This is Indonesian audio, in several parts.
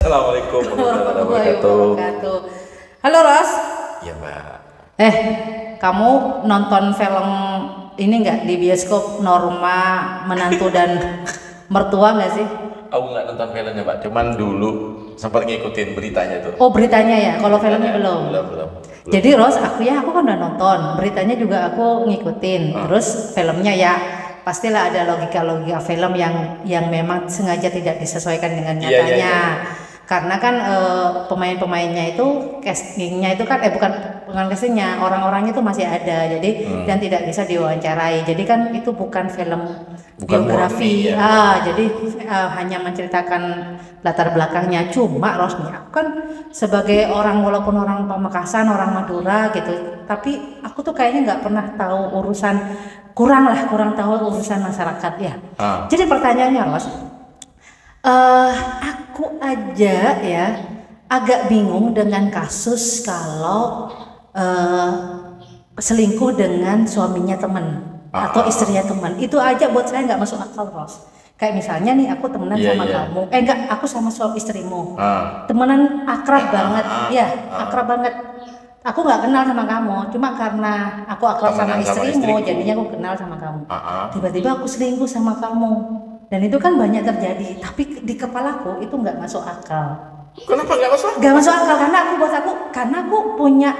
Assalamualaikum warahmatullahi wabarakatuh. Wabarakatuh. Halo Ros. Ya Mbak. Kamu nonton film ini nggak di bioskop Norma Menantu dan Mertua nggak sih? Aku nggak nonton filmnya Mbak, cuman dulu sempat ngikutin beritanya tuh. Oh beritanya ya, kalau filmnya belum. Belum. Jadi Ros, aku kan udah nonton, beritanya juga aku ngikutin. Terus filmnya ya pastilah ada logika film yang memang sengaja tidak disesuaikan dengan nyatanya. Iya. Karena kan pemain-pemainnya itu castingnya itu kan bukan castingnya, orang-orangnya itu masih ada, jadi dan tidak bisa diwawancarai. Jadi kan itu bukan film biografi, murni, ya. jadi hanya menceritakan latar belakangnya. Cuma Ros nih, aku kan sebagai orang, walaupun orang Pamekasan, orang Madura gitu, tapi aku tuh kayaknya nggak pernah tahu kurang tahu urusan masyarakat ya. Jadi pertanyaannya Ros, aku aja ya agak bingung dengan kasus kalau selingkuh dengan suaminya teman atau istrinya teman. Itu aja buat saya nggak masuk akal Ros. Kayak misalnya nih aku temenan sama kamu, aku sama suami istrimu, temenan akrab banget, akrab banget. Aku nggak kenal sama kamu, cuma karena aku akrab sama istrimu, jadinya aku kenal sama kamu. Tiba-tiba aku selingkuh sama kamu, dan itu kan banyak terjadi. Tapi di kepalaku itu nggak masuk akal. Kenapa nggak masuk? Nggak masuk akal karena aku punya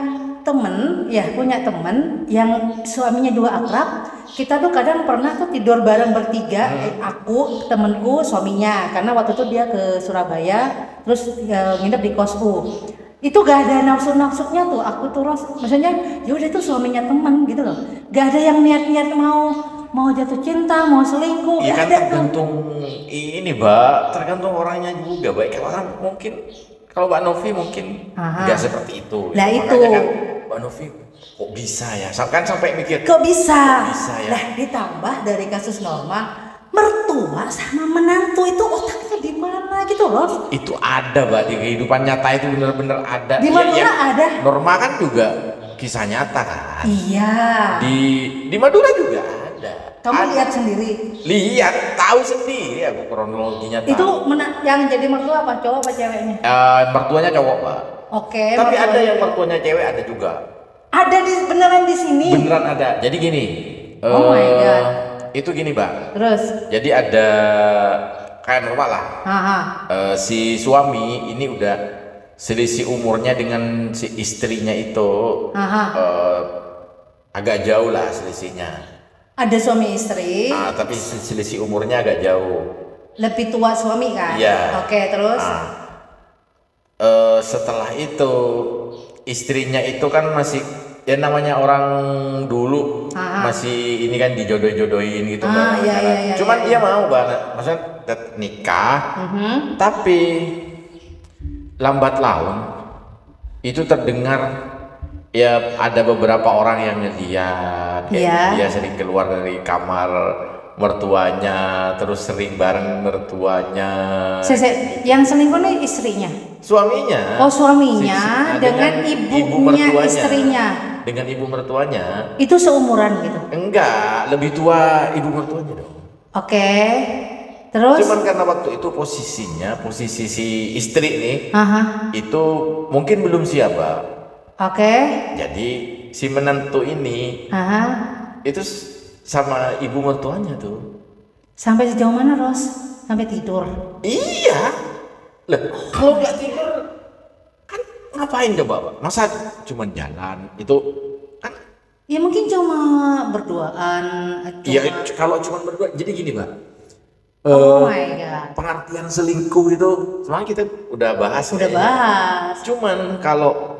temen yang suaminya juga akrab. Kita tuh kadang pernah tuh tidur bareng bertiga, aku, temenku, suaminya. Karena waktu itu dia ke Surabaya, terus nginep di kosku. Itu gak ada nafsu-nafsunya tuh, aku tuh Ros, maksudnya yaudah itu suaminya temen gitu loh. Gak ada yang niat-niat mau jatuh cinta, mau selingkuh. Iya kan tergantung ini Mbak, tergantung orangnya juga. Baik orang mungkin, kalau Mbak Novi mungkin nggak seperti itu. Nah ya. itu kan Mbak Novi kok bisa ya? Kan sampai mikir. Kok bisa ya? Nah ditambah dari kasus Norma, mertua sama menantu itu otaknya di mana gitu loh? Itu ada Mbak, di kehidupan nyata itu benar-benar ada. Di Madura ada. Norma kan juga kisah nyata kan. Iya. Di Madura juga ada. Kamu lihat sendiri? Lihat, tahu sendiri aku kronologinya tahu. Itu yang jadi mertua apa, cowok apa ceweknya? Mertuanya cowok Pak. Oke. Tapi ada yang mertuanya cewek, ada juga. Ada beneran di sini? Beneran ada. Jadi gini. Oh my god. Itu gini Pak. Terus? Jadi ada kayak normal lah. Si suami ini udah selisih umurnya dengan si istrinya itu. Agak jauh lah selisihnya. Ada suami istri. Tapi selisih umurnya agak jauh. Lebih tua suami kan? Iya. Oke, terus? Setelah itu istrinya itu kan masih ya namanya orang dulu masih ini kan dijodoh-jodohin gitu kan. Iya. Cuman dia mau banget, maksudnya nikah. Tapi lambat laun itu terdengar ya ada beberapa orang yang ngeliat dia sering keluar dari kamar mertuanya, terus sering bareng mertuanya. Yang selingkuh nih istrinya? Suaminya. Oh suaminya dengan ibunya istrinya. Dengan ibu mertuanya. Itu seumuran gitu? Enggak, lebih tua ibu mertuanya dong. Oke. Terus? Cuman karena waktu itu posisi si istri nih, itu mungkin belum siap Pak. Oke. Jadi si menantu ini itu sama ibu mertuanya tuh. Sampai sejauh mana Ros? Sampai tidur? Iya. Lah, kalau nggak tidur kan ngapain coba Pak? Masa cuma jalan itu kan? Ya mungkin cuma berduaan. Iya, kalau cuma berdua. Jadi gini Pak. Oh my god. Pengertian selingkuh itu sebenarnya kita udah bahas. Cuman kalau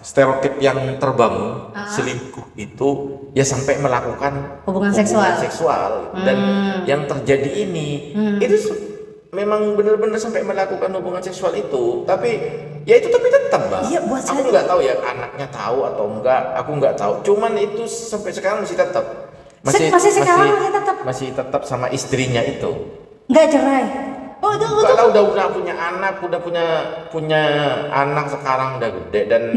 stereotip yang terbangun selingkuh itu ya sampai melakukan hubungan seksual dan yang terjadi ini itu memang benar-benar sampai melakukan hubungan seksual itu, tapi tetap Mbak. Iya, buat aku nggak tahu ya anaknya tahu atau enggak, aku nggak tahu, cuman itu sampai sekarang masih tetap masih tetap sama istrinya itu, nggak cerai. Oh, kalau udah punya anak, udah punya anak sekarang udah gede dan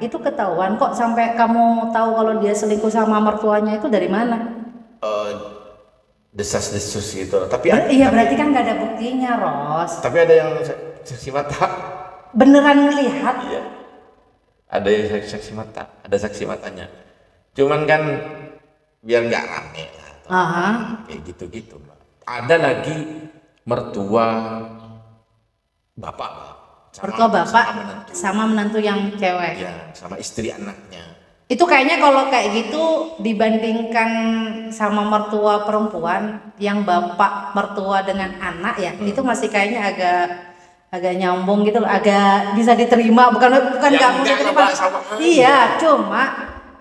itu ketahuan kok sampai kamu tahu kalau dia selingkuh sama mertuanya itu dari mana? desas-desus gitu. Tapi Iya berarti kan nggak ada buktinya, Ros. tapi ada yang saksi mata. Beneran ngelihat? Iya. Ada yang saksi mata, ada saksi matanya. Cuman kan biar nggak rame lah. Aha. Kayak gitu-gitu, Mbak. Ada lagi mertua bapak, Mbak. Mertua bapak menantu. sama menantu yang cewek. Ya, sama istri anaknya. Itu kayaknya kalau kayak gitu dibandingkan sama mertua perempuan yang bapak mertua dengan anak ya, itu masih kayaknya agak nyambung gitu loh, agak bisa diterima, bukan Ya, nggak mau enggak diterima. lah, sama aja. Iya,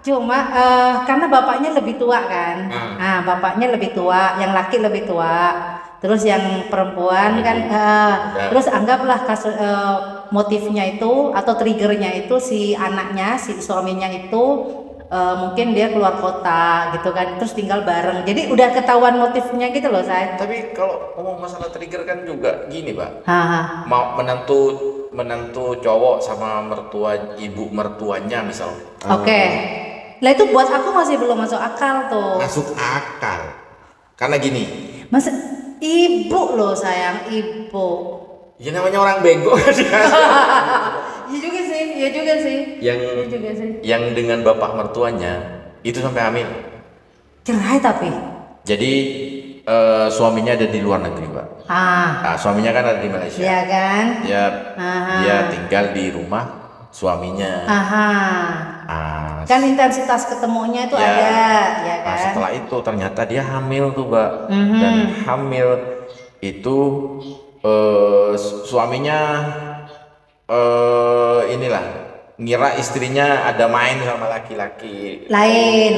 cuma karena bapaknya lebih tua kan. Nah, bapaknya lebih tua, yang laki lebih tua. Terus yang perempuan kan terus anggaplah kasus motifnya itu atau triggernya itu si anaknya, si suaminya itu mungkin dia keluar kota gitu kan, terus tinggal bareng. Jadi udah ketahuan motifnya gitu loh, saya. Tapi kalau ngomong masalah trigger kan juga gini, Pak. Haha. Mau menantu cowok sama ibu mertuanya misal. Oke. Lah itu buat aku masih belum masuk akal tuh. Masuk akal. Karena gini, Mas ibu loh sayang, ibu. ya namanya orang bego. Iya juga sih, iya juga sih. yang Iya juga sih. yang dengan bapak mertuanya itu sampai hamil. Cerai tapi. Jadi suaminya ada di luar negeri, Pak. Nah, suaminya kan ada di Malaysia. Iya kan? Dia tinggal di rumah suaminya. Kan intensitas ketemunya itu ada, ya Nah, kan? setelah itu ternyata dia hamil tuh, Mbak. Dan hamil itu suaminya inilah ngira istrinya ada main sama laki-laki Lain.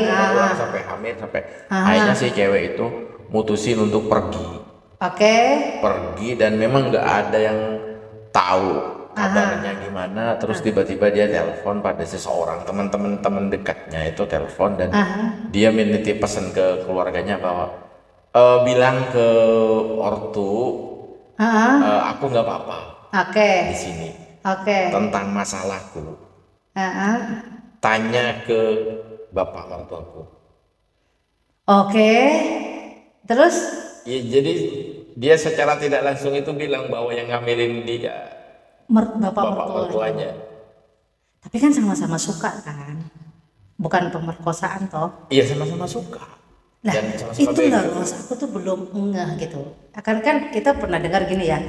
sampai hamil, sampai akhirnya si cewek itu mutusin untuk Oke. pergi dan memang nggak ada yang tahu kabarnya gimana. Terus tiba-tiba dia telepon pada seseorang, teman dekatnya itu telepon dan dia menitip pesan ke keluarganya bahwa bilang ke ortu aku nggak apa-apa di sini tentang masalahku. Tanya ke bapak mertuaku. Oke. Terus? Ya, jadi dia secara tidak langsung itu bilang bahwa yang ngambilin dia Bapak mertuanya. Tapi kan sama-sama suka kan? Bukan pemerkosaan toh? Iya, sama-sama suka. Nah, Dan sama-sama itu lah bego. Ros, aku tuh belum ngeh gitu. Kan kita pernah dengar gini ya,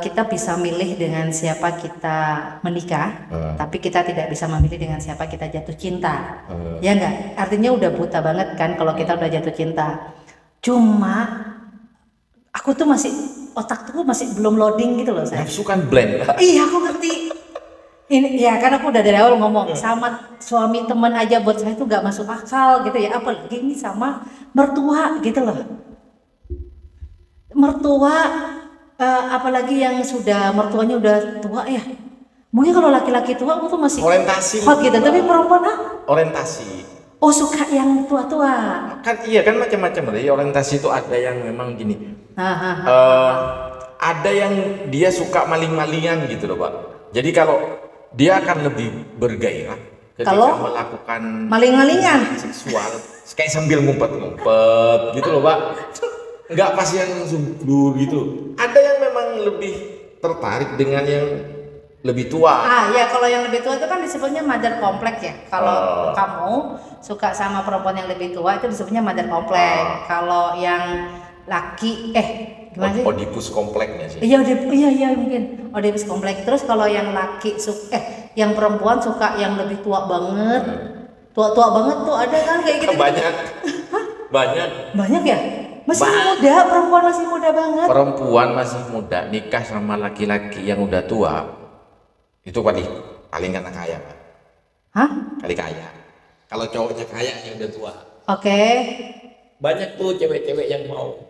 kita bisa milih dengan siapa kita menikah, tapi kita tidak bisa memilih dengan siapa kita jatuh cinta. Ya enggak? Artinya udah buta banget kan kalau kita udah jatuh cinta. Cuma aku tuh otak tuh masih belum loading gitu loh saya. Nafsu kan blend. Iya, aku ngerti. Ini ya kan aku udah dari awal ngomong sama suami teman aja buat saya tuh gak masuk akal gitu ya, apalagi ini sama mertua gitu loh. Mertua apalagi yang mertuanya udah tua ya. Mungkin kalau laki-laki tua aku tuh masih Orientasi hot gitu, tapi perempuan orientasi. Oh suka yang tua-tua. Kan iya kan macam-macam. Jadi orientasi itu ada yang memang gini. Ada yang dia suka maling-malingan gitu loh, Pak. Jadi kalau dia akan lebih bergairah ketika melakukan maling-malingan seksual kayak sambil ngumpet-ngumpet gitu loh, Pak. Enggak pas yang subur gitu. Ada yang memang lebih tertarik dengan yang lebih tua. Ya kalau yang lebih tua itu kan disebutnya mother complex ya. Kalau kamu suka sama perempuan yang lebih tua itu disebutnya mother complex. Kalau yang laki gimana sih? Oedipus kompleksnya sih. Iya mungkin Oedipus kompleks. Terus kalau yang laki yang perempuan suka yang lebih tua banget, tua banget tuh ada kan kayak gitu. Banyak ya. Masih muda, perempuan masih muda banget. Perempuan masih muda nikah sama laki-laki yang udah tua itu paling karena kaya, Pak. Kali kaya. Kalau cowoknya kaya yang udah tua. Oke. Banyak tuh cewek-cewek yang mau.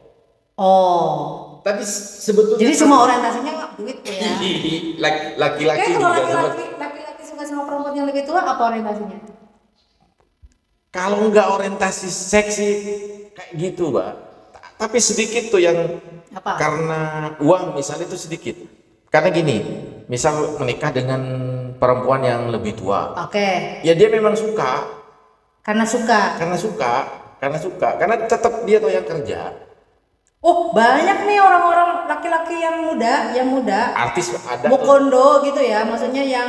Tapi sebetulnya jadi semua orientasinya duit ya. Laki-laki kalau juga laki-laki suka sama perempuan yang lebih tua apa orientasinya? Kalau nggak orientasi seksi kayak gitu, Pak. Tapi sedikit tuh yang karena uang misalnya itu sedikit. Karena gini, misal menikah dengan perempuan yang lebih tua. Ya dia memang suka. Karena tetap dia tuh yang kerja. Oh, banyak nih orang-orang laki-laki yang muda, Artis ada tuh. Mukondo gitu ya, maksudnya yang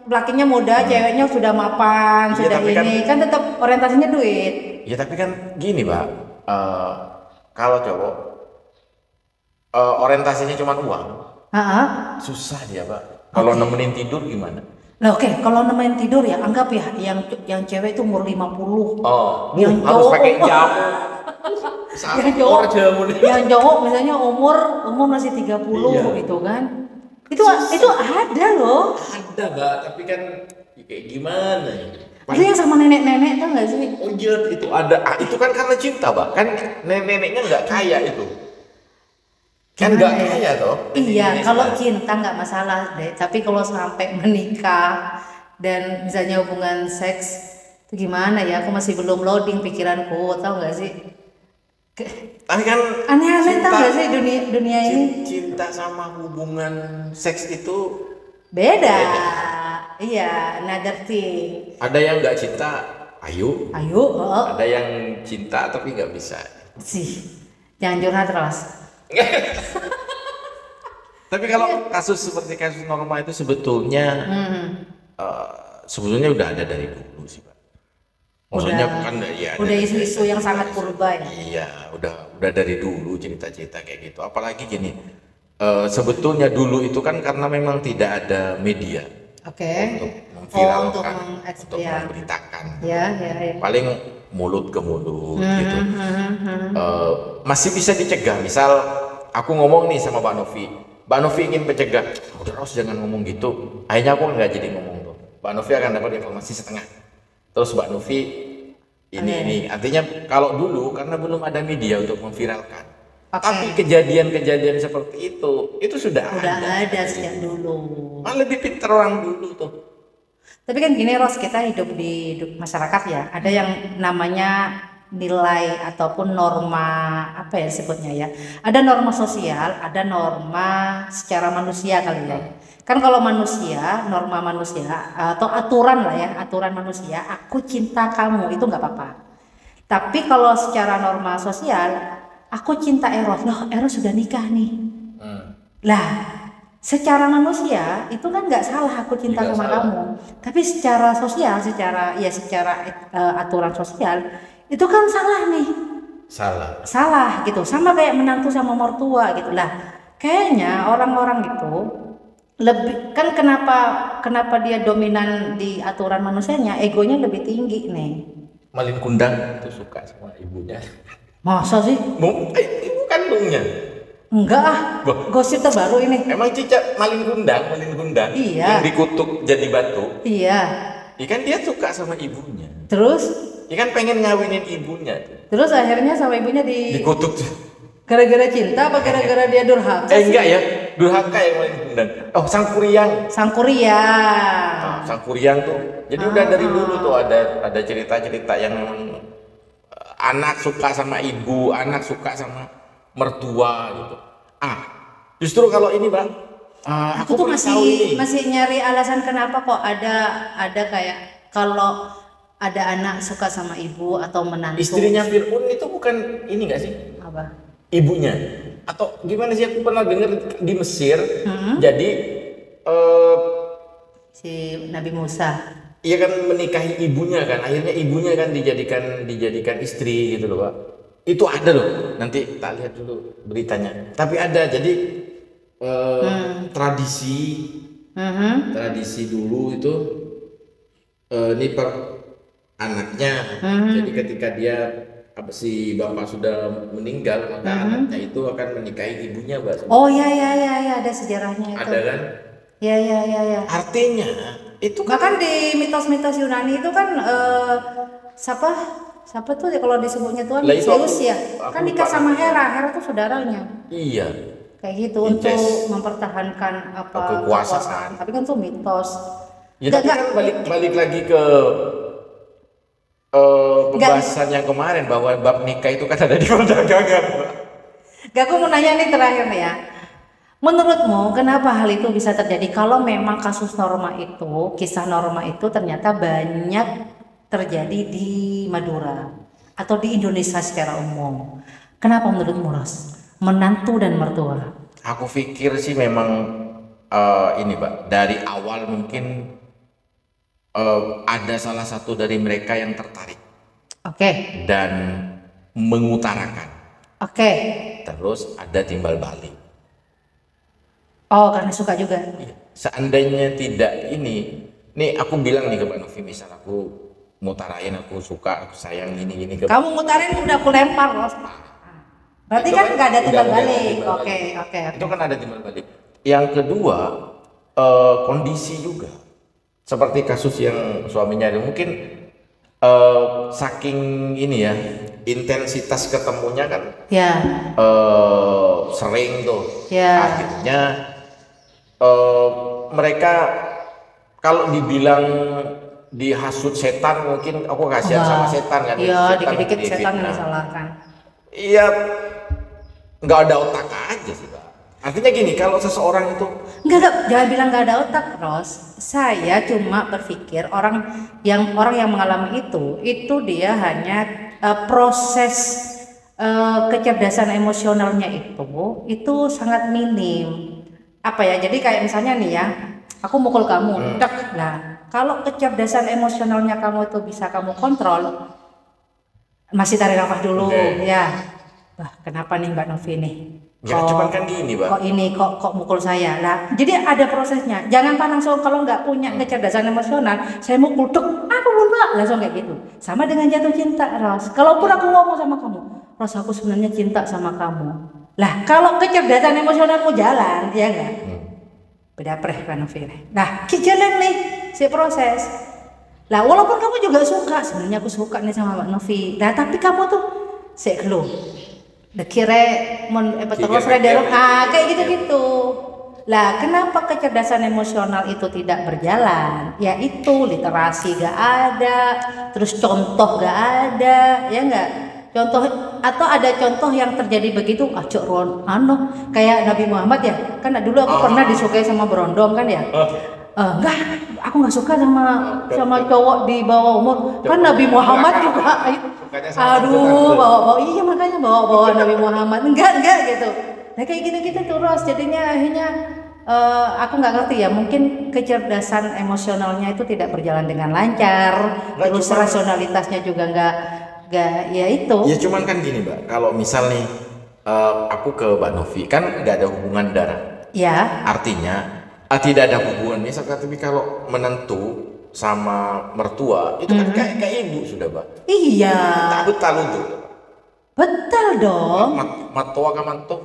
lakinya muda, ceweknya sudah mapan, Iya, sudah tapi ini, kan tetap orientasinya duit. Ya tapi kan gini Pak, eh, kalau cowok orientasinya cuma uang, Heeh. susah dia Pak. Kalau nemenin tidur gimana? Nah, oke, kalau nemenin tidur ya anggap ya yang cewek itu umur 50. Oh, Yang harus cowok pakai jamu. yang cowok, jamu nih. yang cowok misalnya umur masih 30 Iya. gitu kan. Itu ada loh. Ada Mbak, tapi kan kayak gimana ya? Itu yang sama nenek-nenek tuh nggak sih? Oh iya itu ada. Itu kan karena cinta Mbak. Kan nenek-neneknya nggak kaya itu. Kan nggak Gimana ya? kaya toh. Iya, Nenek-nenek kalau sekarang. cinta nggak masalah deh. Tapi kalau sampai menikah dan misalnya hubungan seks itu gimana ya? Aku masih belum loading pikiranku, tau nggak sih? Tapi kan Aneh-aneh tau cinta- nggak sih dunia ini? cinta sama hubungan seks itu Beda. Iya, another thing. ada yang nggak cinta, ayo. Ayo, Ada yang cinta tapi nggak bisa. sih. Jangan curhat terus. Tapi kalau kasus seperti kasus Norma itu sebetulnya sebetulnya udah ada dari dulu sih Pak. Maksudnya kan ya Udah isu-isu yang sangat purba ya. iya udah dari dulu cerita-cerita kayak gitu. Apalagi gini, sebetulnya dulu itu kan karena memang tidak ada media Oke. untuk memviralkan, untuk untuk ya. memberitakan. Ya. Paling mulut ke mulut gitu. Masih bisa dicegah. Misal aku ngomong nih sama Mbak Novi ingin mencegah, udah Ros jangan ngomong gitu. Akhirnya aku nggak jadi ngomong tuh. Mbak Novi akan dapat informasi setengah. Terus Mbak Novi ini artinya kalau dulu karena belum ada media untuk memviralkan. Tapi kejadian-kejadian seperti itu sudah ada sejak dulu. Malah lebih pintar orang dulu tuh. Tapi kan gini Ros, kita hidup di masyarakat ya, ada yang namanya nilai ataupun norma apa ya disebutnya ya. Ada norma sosial, ada norma secara manusia kali ya. Kan kalau manusia, norma manusia atau aturan lah ya, aturan manusia, aku cinta kamu itu nggak apa-apa. Tapi kalau secara norma sosial, aku cinta Eros, loh Eros sudah nikah nih. Lah, secara manusia itu kan nggak salah aku cinta Nggak sama salah. kamu. Tapi secara sosial, secara aturan sosial itu kan salah nih. Salah gitu. Sama kayak menantu sama mertua gitu lah. Kayaknya orang-orang itu lebih kan kenapa dia dominan di aturan manusianya, egonya lebih tinggi nih. Malin Kundang itu suka sama ibunya. Masa sih? Ibu kandungnya. Enggak ah. Wah. Gosip terbaru ini. Emang cicak Malin Kundang Iya. yang dikutuk jadi batu. Iya. Ikan dia suka sama ibunya. Terus Ikan pengen ngawinin ibunya tuh. terus akhirnya sama ibunya Dikutuk. gara-gara cinta apa gara-gara dia durhaka? Enggak ya, durhaka yang Malin Kundang. Oh, Sangkuriang. Sangkuriang tuh. Jadi udah dari dulu tuh ada cerita-cerita yang memang anak suka sama ibu, anak suka sama mertua gitu. Justru kalau ini Bang, Aku tuh pernah tahu ini. masih nyari alasan kenapa kok ada kayak kalau ada anak suka sama ibu atau menantu. Istrinya Fir'aun itu bukan ini nggak sih? Apa? Ibunya? Atau gimana sih, aku pernah dengar di Mesir. Jadi Si Nabi Musa. ia kan menikahi ibunya kan, akhirnya ibunya kan dijadikan istri gitu loh Pak. Itu ada loh, nanti tak lihat dulu beritanya. Tapi ada, jadi tradisi dulu itu ini per anaknya. Jadi ketika si bapak sudah meninggal, maka anaknya itu akan menikahi ibunya Pak. Oh ya ada sejarahnya itu. Ada kan? Ya. Artinya itu kan Bahkan di mitos-mitos Yunani itu kan siapa tuh ya kalau disebutnya Tuhan Lah, itu Zeus ya. aku Kan nikah lupa sama namanya. Hera tuh saudaranya. iya. Kayak gitu Inces. untuk mempertahankan Kekuasaan. Tapi kan itu mitos. Ya tapi kan balik lagi ke pembahasan yang kemarin bahwa bab nikah itu kan ada di perdagangan. Gak, aku mau nanya nih terakhir nih ya. Menurutmu kenapa hal itu bisa terjadi kalau memang kasus Norma itu, kisah Norma itu ternyata banyak terjadi di Madura atau di Indonesia secara umum? Kenapa menurutmu Ros? menantu dan mertua? Aku pikir sih memang ini Mbak, dari awal mungkin ada salah satu dari mereka yang tertarik Oke. dan mengutarakan. Oke. Terus ada timbal balik. Oh, karena suka juga. Seandainya tidak ini, nih aku bilang nih ke Mbak Novi, misal aku ngutarain aku suka, aku sayang gini ke. Kamu ngutarin udah aku lempar loh. Berarti Itu kan kan nggak ada timbal nggak ada balik. timbal Oke. Itu kan ada timbal balik. Yang kedua, kondisi juga. Seperti kasus yang suaminya ada, mungkin saking ini ya, intensitas ketemunya kan Ya. sering tuh. Ya. Akhirnya mereka kalau dibilang dihasut setan, mungkin aku kasihan sama setan kan. Iya, dikit-dikit setan yang difitnah. disalahkan. Iya, nggak ada otak aja sih Pak. Artinya gini, kalau seseorang itu Enggak, jangan bilang nggak ada otak, Ros. Saya cuma berpikir orang yang mengalami itu dia hanya proses kecerdasan emosionalnya itu sangat minim. Apa ya? Jadi kayak misalnya nih ya, aku mukul kamu, tek. Nah, kalau kecerdasan emosionalnya kamu itu bisa kamu kontrol, masih tarik nafas dulu, ya. Wah, kenapa nih Mbak Novi nih? ya cuman kan gini Pak. Kok mukul saya lah. Jadi ada prosesnya. Jangan langsung kalau nggak punya kecerdasan emosional, saya mukul tuk, aku Mbak, langsung kayak gitu. Sama dengan jatuh cinta, Ros. Kalaupun aku ngomong sama kamu, Ros, aku sebenarnya cinta sama kamu. Lah, kalau kecerdasan emosionalmu jalan, ya enggak? Beda preh kan Novi. Nah, jalan nih si proses. Lah, walaupun kamu juga suka, sebenarnya aku suka nih sama Mbak Novi. Nah, tapi kamu tuh seklo. Kira terus kayak gitu-gitu. Lah, kenapa kecerdasan emosional itu tidak berjalan? Ya itu literasi gak ada, terus contoh gak ada, ya enggak? Contoh atau ada contoh yang terjadi begitu, kayak Nabi Muhammad ya. Kan dulu aku pernah disukai sama berondong kan ya. Enggak, aku nggak suka sama cowok di bawah umur. Kan Nabi Muhammad juga. Aduh, bawa iya makanya bawa Nabi Muhammad. Enggak gitu. Nah kayak gitu-gitu terus jadinya akhirnya aku nggak ngerti ya. Mungkin kecerdasan emosionalnya itu tidak berjalan dengan lancar. Terus rasionalitasnya juga nggak ya itu. Ya cuman kan gini Mbak, kalau misal nih aku ke Mbak Novi kan nggak ada hubungan darah. Ya. Artinya tidak ada hubungan misalkan, tapi kalau menantu sama mertua itu kan kayak ibu sudah Mbak. Iya. Betul tuh. Betul dong. Mertua ke mantu.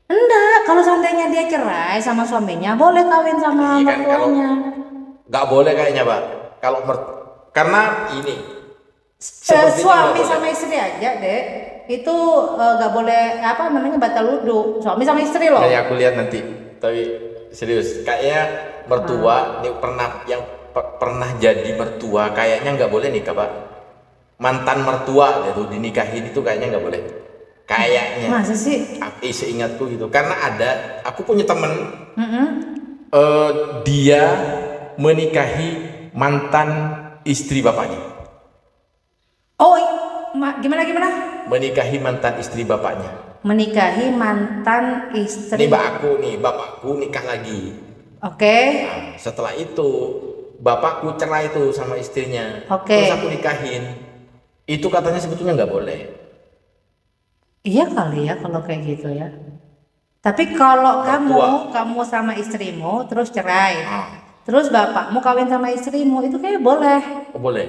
Enggak, kalau seandainya dia cerai sama suaminya boleh kawin sama mertuanya. Nggak boleh kayaknya Mbak. Kalau karena ini suami sama istri aja deh itu nggak boleh batal wudhu, suami sama istri loh. Kayak aku lihat nanti, tapi serius kayaknya mertua nih pernah jadi mertua kayaknya nggak boleh nikah Pak. Mantan mertua gitu dinikahin itu kayaknya nggak boleh. Kayaknya. Masa sih? Seingatku gitu. Karena aku punya temen dia menikahi mantan istri bapaknya. Oh, gimana? Menikahi mantan istri bapaknya. Menikahi mantan istri. Ini bapakku nikah lagi. Oke. Nah, setelah itu bapakku cerai itu sama istrinya. Oke. Terus aku nikahin. Itu katanya sebetulnya nggak boleh. Iya kali ya kalau kayak gitu ya. Tapi kalau kamu sama istrimu terus cerai, terus bapakmu kawin sama istrimu itu kayak boleh. Oh, boleh.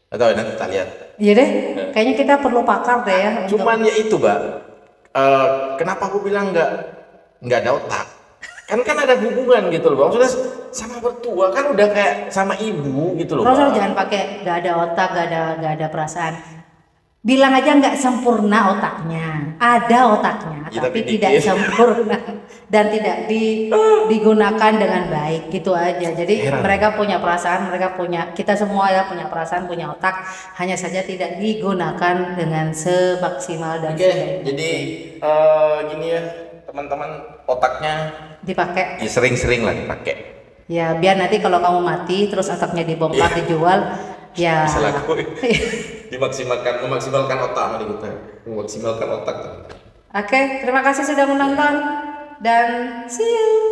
Atau nanti kita lihat. Iya deh. Kayaknya kita perlu pakar deh ya. Cuman ya itu Mbak. Kenapa aku bilang nggak ada otak? Kan ada hubungan gitu loh, Bang. Sudah sama mertua kan udah kayak sama ibu gitu loh. Terus jangan pakai nggak ada otak, nggak ada perasaan. Bilang aja nggak sempurna otaknya, ada otaknya, ya, tapi tidak sempurna dan tidak digunakan dengan baik gitu aja. Jadi mereka punya perasaan, kita semua ya punya perasaan, punya otak, hanya saja tidak digunakan dengan semaksimal dan sebaik. Jadi gini ya teman-teman, otaknya dipakai. Ya sering-sering lah dipakai. Ya biar nanti kalau kamu mati terus otaknya dibongkar dijual. Ya. Bisa laku. Memaksimalkan otak kita. Memaksimalkan otak. Oke, terima kasih sudah menonton dan see you.